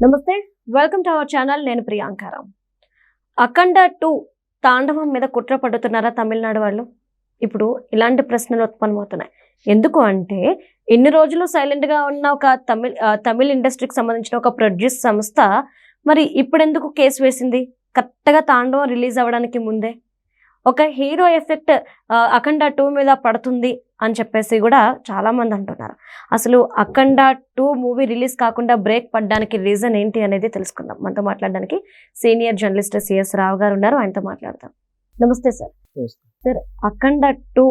నమస్తే, welcome to our channel. నేను ప్రియాంకారాం. అఖండ 2 తాండవం మీద కుట్ర పడుతున్నారా తమిళనాడు వాళ్ళు? ఇప్పుడు ఇలాంటి ప్రశ్నలు ఉత్పన్నమవుతున్నాయి. ఎందుకు అంటే ఇన్ని రోజులు సైలెంట్గా ఉన్న ఒక తమిళ ఇండస్ట్రీకి సంబంధించిన ఒక ప్రొడ్యూస్ సంస్థ మరి ఇప్పుడెందుకు కేసు వేసింది? కరెక్ట్గా తాండవం రిలీజ్ అవ్వడానికి ముందే ఒక హీరో ఎఫెక్ట్ అఖండ 2 మీద పడుతుంది అని చెప్పేసి కూడా చాలామంది అంటున్నారు. అసలు అఖండ 2 మూవీ రిలీజ్ కాకుండా బ్రేక్ పడడానికి రీజన్ ఏంటి అనేది తెలుసుకుందాం. మనతో మాట్లాడడానికి సీనియర్ జర్నలిస్ట్ సిఎస్ రావు గారు ఉన్నారు. ఆయనతో మాట్లాడతాం. నమస్తే సార్. సార్, అఖండ 2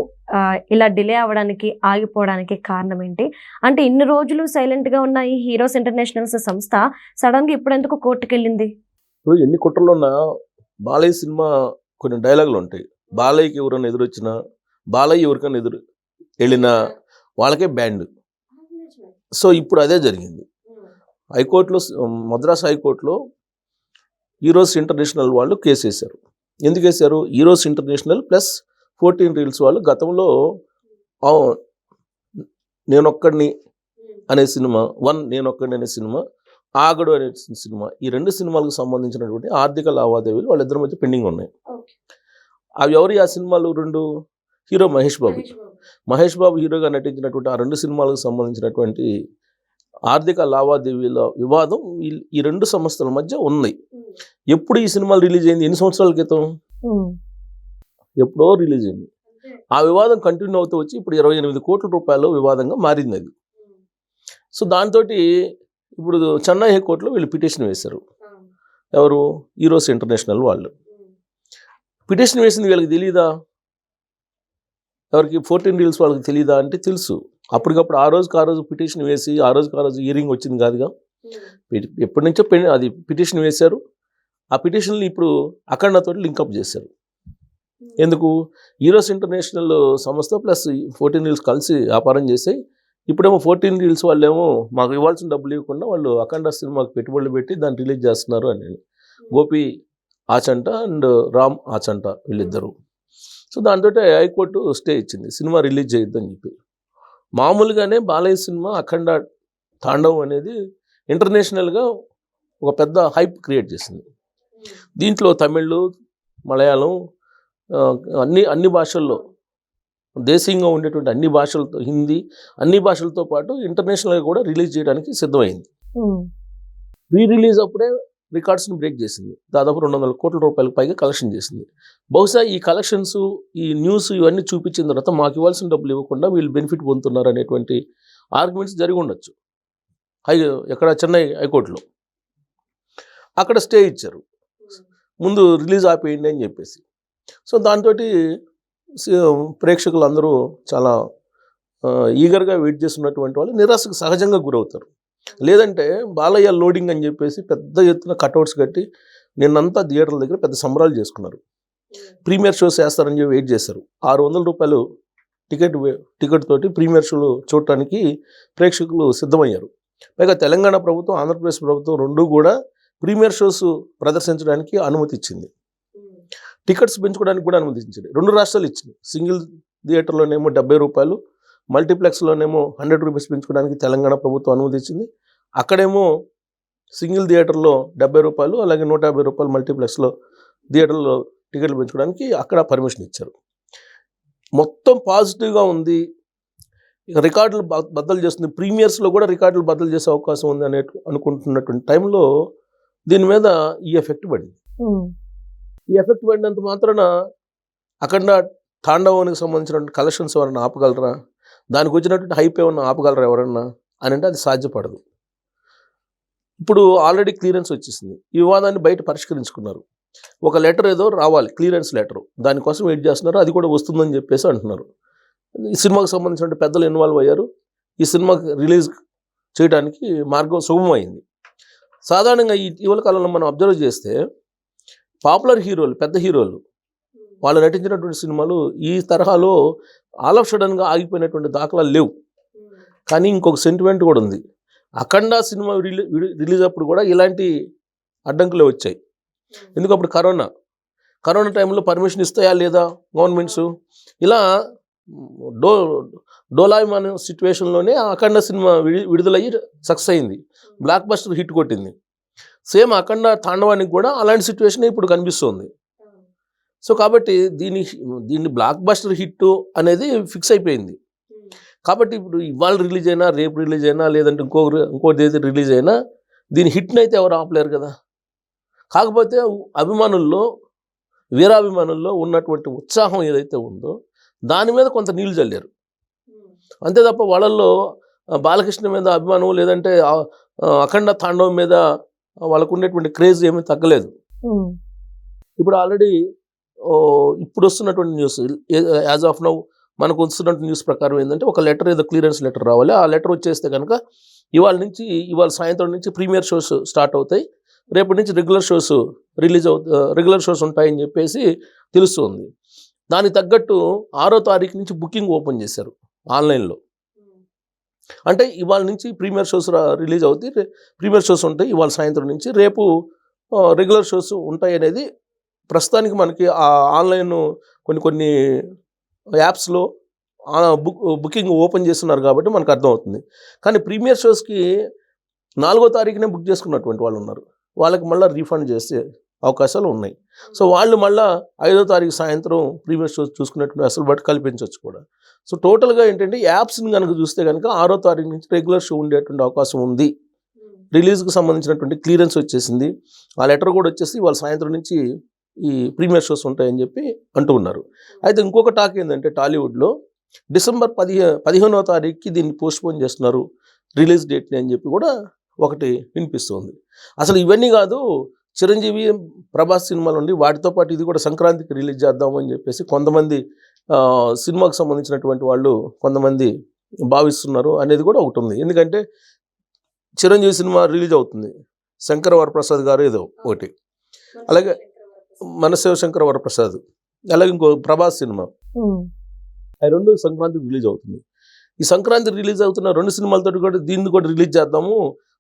ఇలా డిలే అవ్వడానికి ఆగిపోవడానికి కారణం ఏంటి? అంటే ఇన్ని రోజులు సైలెంట్గా ఉన్న ఈ హీరోస్ ఇంటర్నేషనల్స్ సంస్థ సడన్గా ఇప్పుడు ఎందుకు కోర్టుకు వెళ్ళింది? ఇప్పుడు ఎన్ని కుట్రలు ఉన్నా బాలయ్య సినిమా కొన్ని డైలాగులు ఉంటాయి. బాలయ్యకి ఎవరైనా ఎదురొచ్చినా, బాలయ్య ఎవరికైనా ఎదురు వెళ్ళినా వాళ్ళకే బ్యాండ్. సో ఇప్పుడు అదే జరిగింది. హైకోర్టులో, మద్రాస్ హైకోర్టులో హీరోస్ ఇంటర్నేషనల్ వాళ్ళు కేసు వేశారు. ఎందుకు వేశారు? హీరోస్ ఇంటర్నేషనల్ ప్లస్ 14 రీల్స్ వాళ్ళు గతంలో నేనొక్కడిని అనే సినిమా, నేనొక్కడిని అనే సినిమా, ఆగడు అనే సినిమా, ఈ 2 సినిమాలకు సంబంధించినటువంటి ఆర్థిక లావాదేవీలు వాళ్ళిద్దరి మధ్య పెండింగ్ ఉన్నాయి. అవి ఎవరు? ఆ సినిమాలు 2 హీరో మహేష్ బాబు హీరోగా నటించినటువంటి ఆ 2 సినిమాలకు సంబంధించినటువంటి ఆర్థిక లావాదేవీల వివాదం ఈ 2 సంస్థల మధ్య ఉన్నాయి. ఎప్పుడు ఈ సినిమాలు రిలీజ్ అయింది? ఎన్ని సంవత్సరాల క్రితం? ఎప్పుడో రిలీజ్ అయింది. ఆ వివాదం కంటిన్యూ అవుతూ వచ్చి ఇప్పుడు 28 కోట్ల రూపాయల వివాదంగా మారింది అది. సో దాంతో ఇప్పుడు చెన్నై హైకోర్టులో వీళ్ళు పిటిషన్ వేశారు. ఎవరు? హీరోస్ ఇంటర్నేషనల్ వాళ్ళు. పిటిషన్ వేసింది వీళ్ళకి తెలీదా? ఎవరికి? 14 రీల్స్ వాళ్ళకి తెలీదా అంటే తెలుసు. అప్పటికప్పుడు ఆ రోజు పిటిషన్ వేసి ఆ రోజు హియరింగ్ వచ్చింది కాదుగా. ఎప్పటి నుంచో అది పిటిషన్ వేశారు. ఆ పిటిషన్లు ఇప్పుడు అఖండతో లింకప్ చేశారు. ఎందుకు? హీరోస్ ఇంటర్నేషనల్ సంస్థ ప్లస్ 14 రీల్స్ కలిసి వ్యాపారం చేసాయి. ఇప్పుడేమో 14 రీల్స్ వాళ్ళేమో మాకు ఇవ్వాల్సిన డబ్బులు ఇవ్వకుండా వాళ్ళు అఖండ సినిమాకి పెట్టుబడులు పెట్టి దాన్ని రిలీజ్ చేస్తున్నారు అని. గోపి ఆచంట అండ్ రామ్ ఆచంట వీళ్ళిద్దరు. సో దాంతో హైకోర్టు స్టే ఇచ్చింది, సినిమా రిలీజ్ చేయొద్దని చెప్పి. మామూలుగానే బాలయ్య సినిమా అఖండ తాండవం అనేది ఇంటర్నేషనల్గా ఒక పెద్ద హైప్ క్రియేట్ చేసింది. దీంట్లో తమిళ్, మలయాళం, అన్ని భాషల్లో, దేశీయంగా ఉండేటువంటి అన్ని భాషలతో, హిందీ, అన్ని భాషలతో పాటు ఇంటర్నేషనల్గా కూడా రిలీజ్ చేయడానికి సిద్ధమైంది. రీ రిలీజ్ అప్పుడే రికార్డ్స్ని బ్రేక్ చేసింది. దాదాపు 200 కోట్ల రూపాయలకు పైగా కలెక్షన్ చేసింది. బహుశా ఈ కలెక్షన్స్, ఈ న్యూస్ ఇవన్నీ చూపించిన తర్వాత మాకు ఇవ్వాల్సిన డబ్బులు ఇవ్వకుండా వీళ్ళు బెనిఫిట్ పొందుతున్నారు అనేటువంటి ఆర్గ్యుమెంట్స్ జరిగి ఉండొచ్చు. ఎక్కడ? చెన్నై హైకోర్టులో. అక్కడ స్టే ఇచ్చారు, ముందు రిలీజ్ ఆపేయండి అని చెప్పేసి. సో దాంతో ప్రేక్షకులు అందరూ చాలా ఈగర్గా వెయిట్ చేస్తున్నటువంటి వాళ్ళు నిరాశకు సహజంగా గురవుతారు. లేదంటే బాలయ్య లోడింగ్ అని చెప్పేసి పెద్ద ఎత్తున కట్అవుట్స్ కట్టి నిన్నంతా థియేటర్ల దగ్గర పెద్ద సంబరాలు చేసుకున్నారు. ప్రీమియర్ షోస్ వేస్తారని చెప్పి వెయిట్ చేశారు. 600 రూపాయలు టికెట్ తోటి ప్రీమియర్ షోలు చూడటానికి ప్రేక్షకులు సిద్ధమయ్యారు. పైగా తెలంగాణ ప్రభుత్వం, ఆంధ్రప్రదేశ్ ప్రభుత్వం 2 కూడా ప్రీమియర్ షోస్ ప్రదర్శించడానికి అనుమతి ఇచ్చింది. టికెట్స్ పెంచుకోవడానికి కూడా అనుమతి ఇచ్చింది. 2 రాష్ట్రాలు ఇచ్చింది. సింగిల్ థియేటర్లోనేమో 70 రూపాయలు, మల్టీప్లెక్స్లోనేమో 100 రూపీస్ పెంచుకోవడానికి తెలంగాణ ప్రభుత్వం అనుమతి ఇచ్చింది. అక్కడేమో సింగిల్ థియేటర్లో 70 రూపాయలు, అలాగే 150 రూపాయలు మల్టీప్లెక్స్లో థియేటర్లో టికెట్లు పెంచుకోవడానికి అక్కడ పర్మిషన్ ఇచ్చారు. మొత్తం పాజిటివ్గా ఉంది. ఇక రికార్డులు బద్దలు చేస్తుంది. ప్రీమియర్స్లో కూడా రికార్డులు బద్దలు చేసే అవకాశం ఉంది అనుకుంటున్నటువంటి టైంలో దీని మీద ఈ ఎఫెక్ట్ పడింది. ఈ ఎఫెక్ట్ పడినంత మాత్రాన అఖండ తాండవానికి సంబంధించినటువంటి కలెక్షన్స్ ఎవరన్నా ఆపగలరా? దానికి వచ్చినటువంటి హైప్ ఏమన్నా ఆపగలరా ఎవరన్నా అని అంటే అది సాధ్యపడదు. ఇప్పుడు ఆల్రెడీ క్లియరెన్స్ వచ్చేసింది. ఈ వివాదాన్ని బయట పరిష్కరించుకున్నారు. ఒక లెటర్ ఏదో రావాలి, క్లియరెన్స్ లెటర్, దానికోసం వెయిట్ చేస్తున్నారు. అది కూడా వస్తుందని చెప్పేసి అంటున్నారు. ఈ సినిమాకి సంబంధించిన పెద్దలు ఇన్వాల్వ్ అయ్యారు. ఈ సినిమాకి రిలీజ్ చేయడానికి మార్గం సుగమమైంది. సాధారణంగా ఇటీవల కాలంలో మనం అబ్జర్వ్ చేస్తే పాపులర్ హీరోలు, పెద్ద హీరోలు వాళ్ళు నటించినటువంటి సినిమాలు ఈ తరహాలో ఆల్ ఆఫ్ సడన్గా ఆగిపోయినటువంటి దాఖలాలు లేవు. కానీ ఇంకొక సెంటిమెంట్ కూడా ఉంది. అఖండ సినిమా రిలీజ్ అప్పుడు కూడా ఇలాంటి అడ్డంకులే వచ్చాయి. ఎందుకు? అప్పుడు కరోనా టైంలో పర్మిషన్ ఇస్తాయా లేదా గవర్నమెంట్స్? ఇలా డోలాయమాన్ సిచ్యువేషన్లోనే అఖండ సినిమా విడుదలయ్యి సక్సెస్ అయింది, బ్లాక్ బస్టర్ హిట్ కొట్టింది. సేమ్ అఖండ తాండవానికి కూడా అలాంటి సిచ్యువేషన్ ఇప్పుడు కనిపిస్తుంది. సో కాబట్టి దీన్ని బ్లాక్ బస్టర్ హిట్ అనేది ఫిక్స్ అయిపోయింది. కాబట్టి ఇప్పుడు ఇవాళ రిలీజ్ అయినా, రేపు రిలీజ్ అయినా, లేదంటే ఇంకో తేదీ రిలీజ్ అయినా దీని హిట్ని అయితే ఎవరు ఆపలేరు కదా. కాకపోతే అభిమానుల్లో, వీరాభిమానుల్లో ఉన్నటువంటి ఉత్సాహం ఏదైతే ఉందో దాని మీద కొంత నీళ్లు చల్లారు. అంతే తప్ప వాళ్ళల్లో బాలకృష్ణ మీద అభిమానం, లేదంటే అఖండ తాండవం మీద వాళ్ళకు ఉండేటువంటి క్రేజ్ ఏమీ తగ్గలేదు. ఇప్పుడు ఆల్రెడీ ఇప్పుడు వస్తున్నటువంటి న్యూస్, యాజ్ ఆఫ్ నౌ మనకు వస్తున్నటువంటి న్యూస్ ప్రకారం ఏంటంటే ఒక లెటర్, ఏదో క్లియరెన్స్ లెటర్ రావాలి. ఆ లెటర్ వచ్చేస్తే కనుక ఇవాళ సాయంత్రం నుంచి ప్రీమియర్ షోస్ స్టార్ట్ అవుతాయి, రేపటి నుంచి రెగ్యులర్ షోస్ ఉంటాయని చెప్పేసి తెలుస్తుంది. దానికి తగ్గట్టు 6వ తారీఖు నుంచి బుకింగ్ ఓపెన్ చేశారు ఆన్లైన్లో. అంటే ఇవాళ నుంచి ప్రీమియర్ షోస్ రిలీజ్ అవుతాయి, ప్రీమియర్ షోస్ ఉంటాయి ఇవాళ సాయంత్రం నుంచి. రేపు రెగ్యులర్ షోస్ ఉంటాయి అనేది ప్రస్తుతానికి మనకి ఆ ఆన్లైన్ కొన్ని యాప్స్లో బుకింగ్ ఓపెన్ చేస్తున్నారు కాబట్టి మనకు అర్థమవుతుంది. కానీ ప్రీమియర్ షోస్కి 4వ తారీఖునే బుక్ చేసుకున్నటువంటి వాళ్ళు ఉన్నారు. వాళ్ళకి మళ్ళీ రీఫండ్ చేసే అవకాశాలు ఉన్నాయి. సో వాళ్ళు మళ్ళీ 5వ తారీఖు సాయంత్రం ప్రీమియర్ షోస్ చూసుకున్నటువంటి అసలు బట్టి కల్పించవచ్చు కూడా. సో టోటల్గా ఏంటంటే యాప్స్ని కనుక చూస్తే కనుక 6వ తారీఖు నుంచి రెగ్యులర్ షో ఉండేటువంటి అవకాశం ఉంది. రిలీజ్కి సంబంధించినటువంటి క్లియరెన్స్ వచ్చేసింది. ఆ లెటర్ కూడా వచ్చేసి వాళ్ళ సాయంత్రం నుంచి ఈ ప్రీమియర్ షోస్ ఉంటాయని చెప్పి అంటూ ఉన్నారు. అయితే ఇంకొక టాక్ ఏంటంటే టాలీవుడ్లో డిసెంబర్ 15వ తారీఖుకి దీన్ని పోస్ట్పోన్ చేస్తున్నారు రిలీజ్ డేట్ని అని చెప్పి కూడా ఒకటి వినిపిస్తుంది. అసలు ఇవన్నీ కాదు, చిరంజీవి, ప్రభాస్ సినిమాలు ఉండి వాటితో పాటు ఇది కూడా సంక్రాంతికి రిలీజ్ చేద్దామని చెప్పేసి కొంతమంది సినిమాకు సంబంధించినటువంటి వాళ్ళు కొంతమంది భావిస్తున్నారు అనేది కూడా ఒకటి ఉంది. ఎందుకంటే చిరంజీవి సినిమా రిలీజ్ అవుతుంది, శంకర వరప్రసాద్ గారు ఏదో ఒకటి, అలాగే మన శివశంకర వరప్రసాద్, అలాగే ఇంకో ప్రభాస్ సినిమా, అవి 2 సంక్రాంతికి రిలీజ్ అవుతుంది. ఈ సంక్రాంతి రిలీజ్ అవుతున్న 2 సినిమాలతో కూడా దీన్ని కూడా రిలీజ్ చేద్దాము,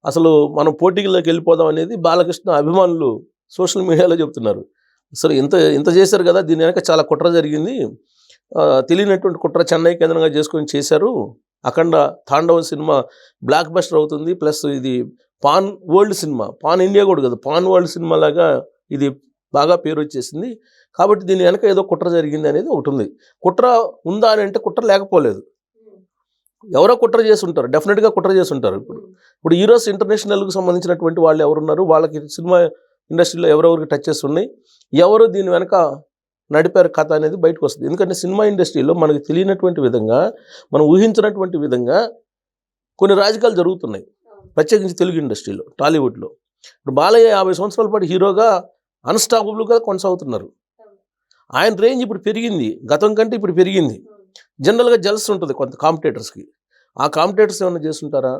అసలు మనం పోటీలోకి వెళ్ళిపోదాం అనేది బాలకృష్ణ అభిమానులు సోషల్ మీడియాలో చెప్తున్నారు. అసలు ఇంత చేశారు కదా, దీని వెనక చాలా కుట్ర జరిగింది, తెలియనటువంటి కుట్ర చెన్నై కేంద్రంగా చేసుకొని చేశారు. అఖండ తాండవం సినిమా బ్లాక్ బస్టర్ అవుతుంది, ప్లస్ ఇది pan world cinema, pan India కూడా కదా, పాన్ వరల్డ్ సినిమా లాగా ఇది బాగా పేరు వచ్చేసింది. కాబట్టి దీని వెనక ఏదో కుట్ర జరిగింది అనేది ఒకటి ఉంది. కుట్ర ఉందా అని అంటే కుట్ర లేకపోలేదు, ఎవరో కుట్ర చేసి ఉంటారు, డెఫినెట్గా కుట్ర చేసి ఉంటారు. ఇప్పుడు హీరోస్ ఇంటర్నేషనల్కి సంబంధించినటువంటి వాళ్ళు ఎవరున్నారు, వాళ్ళకి సినిమా ఇండస్ట్రీలో ఎవరెవరికి టచెస్ ఉన్నాయి, ఎవరు దీని వెనక నడిపారు కథ అనేది బయటకు వస్తుంది. ఎందుకంటే సినిమా ఇండస్ట్రీలో మనకు తెలియనటువంటి విధంగా, మనం ఊహించినటువంటి విధంగా కొన్ని రాజకీయాలు జరుగుతున్నాయి, ప్రత్యేకించి తెలుగు ఇండస్ట్రీలో, టాలీవుడ్లో. ఇప్పుడు బాలయ్య 50 సంవత్సరాల పాటు హీరోగా అన్స్టాపబుల్గా కొనసాగుతున్నారు. ఆయన రేంజ్ ఇప్పుడు పెరిగింది, గతం కంటే ఇప్పుడు పెరిగింది. జనరల్గా జల్స్ ఉంటుంది కొంత కాంపిటేటర్స్కి. ఆ కాంపిటేటర్స్ ఏమైనా చేస్తుంటారా?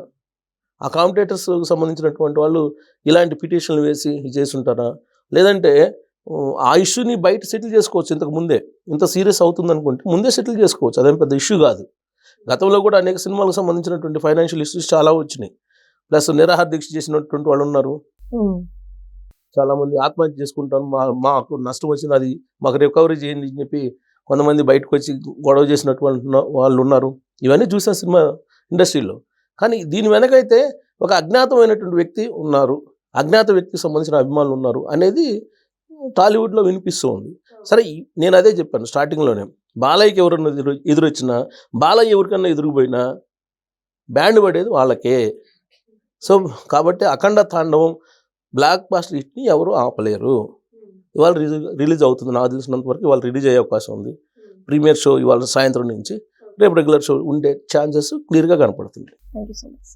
ఆ కాంపిటేటర్స్కి సంబంధించినటువంటి వాళ్ళు ఇలాంటి పిటిషన్లు వేసి చేస్తుంటారా? లేదంటే ఆ ఇష్యూని బయట సెటిల్ చేసుకోవచ్చు. ఇంతకు ముందే ఇంత సీరియస్ అవుతుంది అనుకుంటే ముందే సెటిల్ చేసుకోవచ్చు, అదేం పెద్ద ఇష్యూ కాదు. గతంలో కూడా అనేక సినిమాలకు సంబంధించినటువంటి ఫైనాన్షియల్ ఇష్యూస్ చాలా వచ్చినాయి. ప్లస్ నిరాహార దీక్ష చేసినటువంటి వాళ్ళు ఉన్నారు, చాలామంది ఆత్మహత్య చేసుకుంటాను, మాకు నష్టం వచ్చింది, అది మాకు రికవరీ చేయండి అని చెప్పి కొంతమంది బయటకు వచ్చి గొడవ చేసినటువంటి వాళ్ళు ఉన్నారు. ఇవన్నీ చూసాం సినిమా ఇండస్ట్రీలో. కానీ దీని వెనకైతే ఒక అజ్ఞాతమైనటువంటి వ్యక్తి ఉన్నారు, అజ్ఞాత వ్యక్తికి సంబంధించిన అభిమానులు ఉన్నారు అనేది టాలీవుడ్లో వినిపిస్తూ ఉంది. సరే, నేను అదే చెప్పాను స్టార్టింగ్లోనే, బాలయ్యకి ఎవరన్నా ఎదురొచ్చినా, బాలయ్య ఎవరికన్నా ఎదురుపోయినా బ్యాండ్ పడేది వాళ్ళకే. సో కాబట్టి అఖండ తాండవం బ్లాక్ బాస్టర్ హిట్ని ఎవరు ఆపలేరు. ఇవాళ రిలీజ్ అవుతుంది, నాకు తెలిసినంత వరకు ఇవాళ రిలీజ్ అయ్యే అవకాశం ఉంది. ప్రీమియర్ షో ఇవాళ సాయంత్రం నుంచి, రేపు రెగ్యులర్ షో ఉండే ఛాన్సెస్ క్లియర్గా కనపడుతుంది. Thank you so much.